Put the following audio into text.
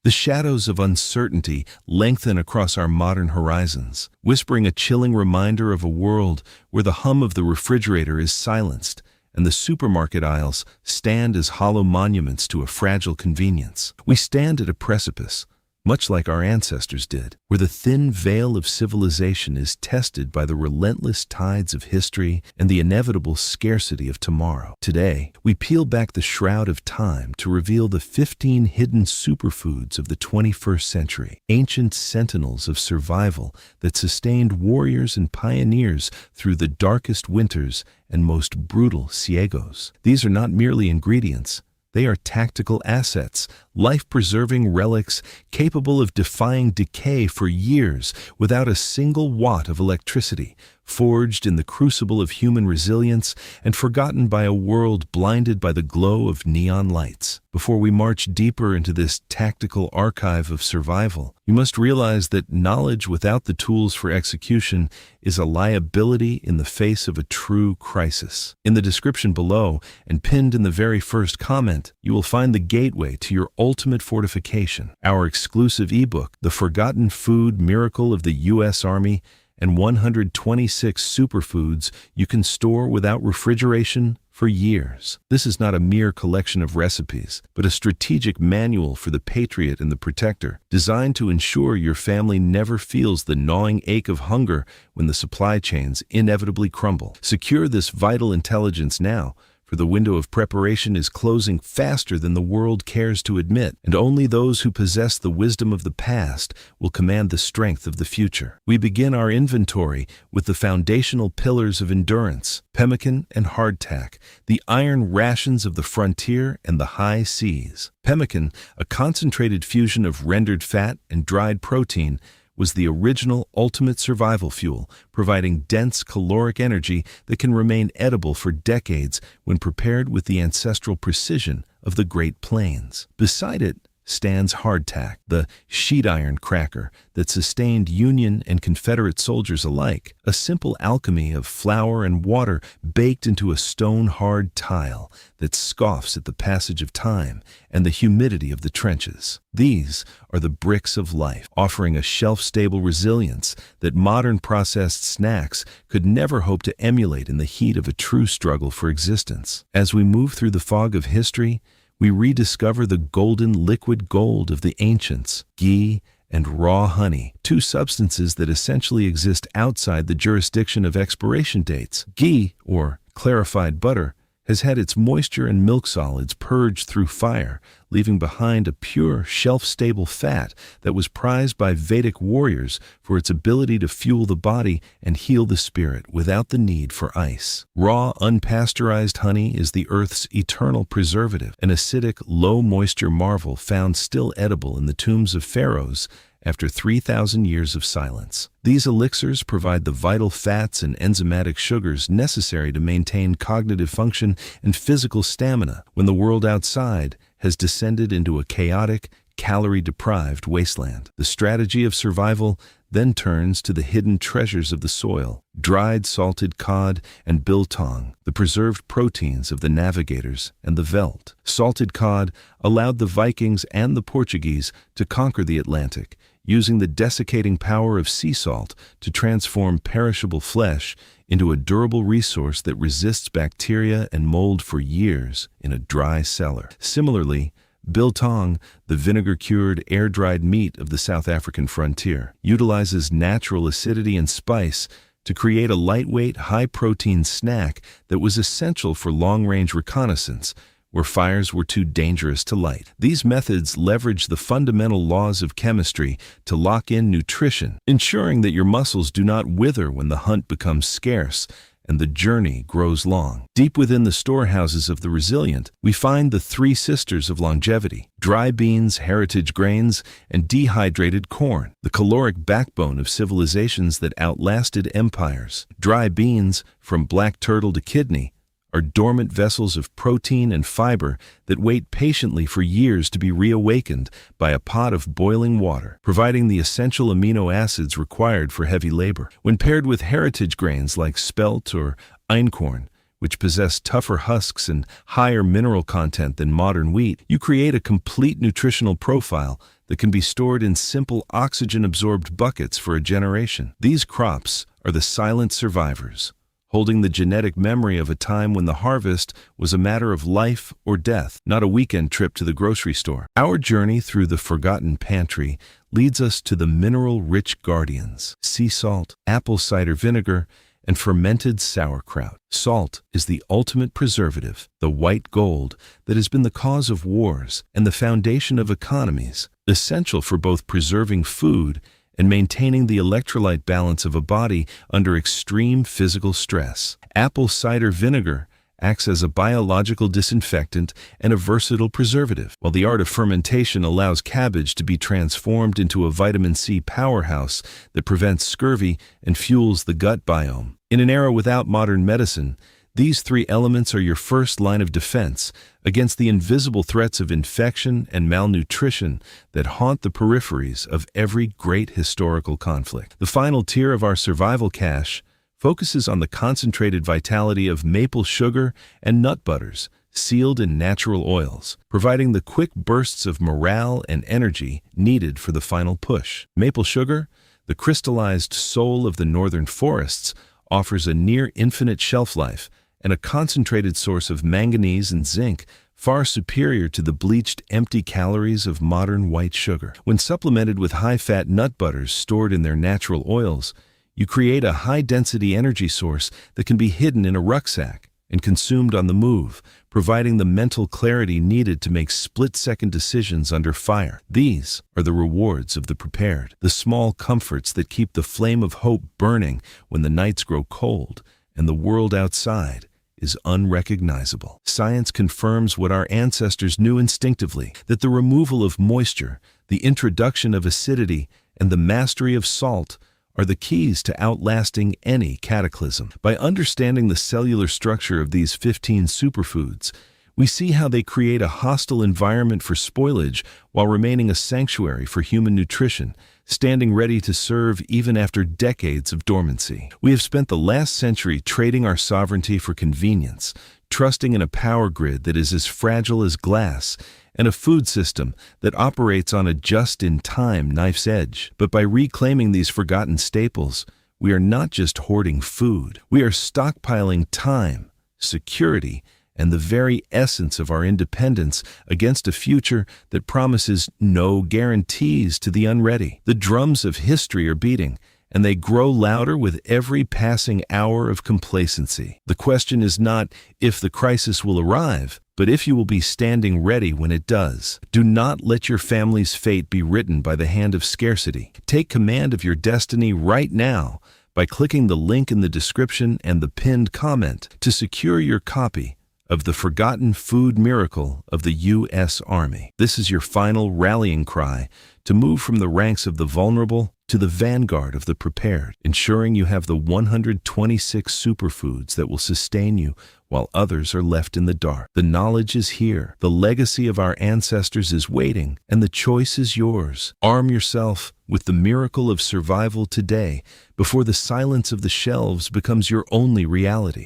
The shadows of uncertainty lengthen across our modern horizons, whispering a chilling reminder of a world where the hum of the refrigerator is silenced and the supermarket aisles stand as hollow monuments to a fragile convenience. We stand at a precipice, much like our ancestors did, where the thin veil of civilization is tested by the relentless tides of history and the inevitable scarcity of tomorrow. Today, we peel back the shroud of time to reveal the 15 hidden superfoods of the 21st century, ancient sentinels of survival that sustained warriors and pioneers through the darkest winters and most brutal ciegos. These are not merely ingredients. They are tactical assets, life-preserving relics capable of defying decay for years without a single watt of electricity, forged in the crucible of human resilience and forgotten by a world blinded by the glow of neon lights. Before we march deeper into this tactical archive of survival, you must realize that knowledge without the tools for execution is a liability in the face of a true crisis. In the description below, and pinned in the very first comment, you will find the gateway to your ultimate fortification, our exclusive ebook, The Forgotten Food Miracle of the U.S. Army, and 126 superfoods you can store without refrigeration for years. This is not a mere collection of recipes, but a strategic manual for the patriot and the protector, designed to ensure your family never feels the gnawing ache of hunger when the supply chains inevitably crumble. Secure this vital intelligence now, for the window of preparation is closing faster than the world cares to admit, and only those who possess the wisdom of the past will command the strength of the future. We begin our inventory with the foundational pillars of endurance, pemmican and hardtack, the iron rations of the frontier and the high seas. Pemmican, a concentrated fusion of rendered fat and dried protein, was the original ultimate survival fuel, providing dense caloric energy that can remain edible for decades when prepared with the ancestral precision of the Great Plains. Beside it stands hardtack, the sheet iron cracker that sustained Union and Confederate soldiers alike, a simple alchemy of flour and water baked into a stone-hard tile that scoffs at the passage of time and the humidity of the trenches. These are the bricks of life, offering a shelf-stable resilience that modern processed snacks could never hope to emulate in the heat of a true struggle for existence. As we move through the fog of history, we rediscover the golden liquid gold of the ancients, ghee and raw honey, two substances that essentially exist outside the jurisdiction of expiration dates. Ghee, or clarified butter, has had its moisture and milk solids purged through fire, leaving behind a pure, shelf-stable fat that was prized by Vedic warriors for its ability to fuel the body and heal the spirit without the need for ice. Raw, unpasteurized honey is the earth's eternal preservative, an acidic, low-moisture marvel found still edible in the tombs of pharaohs after 3,000 years of silence. These elixirs provide the vital fats and enzymatic sugars necessary to maintain cognitive function and physical stamina when the world outside has descended into a chaotic, calorie-deprived wasteland. The strategy of survival then turns to the hidden treasures of the soil, dried salted cod and biltong, the preserved proteins of the navigators and the veldt. Salted cod allowed the Vikings and the Portuguese to conquer the Atlantic, using the desiccating power of sea salt to transform perishable flesh into a durable resource that resists bacteria and mold for years in a dry cellar. Similarly, biltong, the vinegar-cured, air-dried meat of the South African frontier, utilizes natural acidity and spice to create a lightweight, high-protein snack that was essential for long-range reconnaissance, where fires were too dangerous to light. These methods leverage the fundamental laws of chemistry to lock in nutrition, ensuring that your muscles do not wither when the hunt becomes scarce and the journey grows long. Deep within the storehouses of the resilient, we find the three sisters of longevity: dry beans, heritage grains, and dehydrated corn, the caloric backbone of civilizations that outlasted empires. Dry beans, from black turtle to kidney, are dormant vessels of protein and fiber that wait patiently for years to be reawakened by a pot of boiling water, providing the essential amino acids required for heavy labor. When paired with heritage grains like spelt or einkorn, which possess tougher husks and higher mineral content than modern wheat, you create a complete nutritional profile that can be stored in simple oxygen-absorbed buckets for a generation. These crops are the silent survivors, holding the genetic memory of a time when the harvest was a matter of life or death, not a weekend trip to the grocery store. Our journey through the forgotten pantry leads us to the mineral-rich guardians: sea salt, apple cider vinegar, and fermented sauerkraut. Salt is the ultimate preservative, the white gold that has been the cause of wars and the foundation of economies, essential for both preserving food and maintaining the electrolyte balance of a body under extreme physical stress. Apple cider vinegar acts as a biological disinfectant and a versatile preservative, while the art of fermentation allows cabbage to be transformed into a vitamin C powerhouse that prevents scurvy and fuels the gut biome. In an era without modern medicine, these three elements are your first line of defense against the invisible threats of infection and malnutrition that haunt the peripheries of every great historical conflict. The final tier of our survival cache focuses on the concentrated vitality of maple sugar and nut butters, sealed in natural oils, providing the quick bursts of morale and energy needed for the final push. Maple sugar, the crystallized soul of the northern forests, offers a near-infinite shelf life and a concentrated source of manganese and zinc far superior to the bleached empty calories of modern white sugar. When supplemented with high-fat nut butters stored in their natural oils, you create a high-density energy source that can be hidden in a rucksack and consumed on the move, providing the mental clarity needed to make split-second decisions under fire. These are the rewards of the prepared, the small comforts that keep the flame of hope burning when the nights grow cold and the world outside is unrecognizable. Science confirms what our ancestors knew instinctively, that the removal of moisture, the introduction of acidity, and the mastery of salt are the keys to outlasting any cataclysm. By understanding the cellular structure of these 15 superfoods, we see how they create a hostile environment for spoilage while remaining a sanctuary for human nutrition, standing ready to serve even after decades of dormancy. We have spent the last century trading our sovereignty for convenience, trusting in a power grid that is as fragile as glass, and a food system that operates on a just-in-time knife's edge. But by reclaiming these forgotten staples, we are not just hoarding food. We are stockpiling time, security, and the very essence of our independence against a future that promises no guarantees to the unready. The drums of history are beating, and they grow louder with every passing hour of complacency. The question is not if the crisis will arrive, but if you will be standing ready when it does. Do not let your family's fate be written by the hand of scarcity. Take command of your destiny right now by clicking the link in the description and the pinned comment to secure your copy of The Forgotten Food Miracle of the U.S. Army. This is your final rallying cry to move from the ranks of the vulnerable to the vanguard of the prepared, ensuring you have the 126 superfoods that will sustain you while others are left in the dark. The knowledge is here, the legacy of our ancestors is waiting, and the choice is yours. Arm yourself with the miracle of survival today before the silence of the shelves becomes your only reality.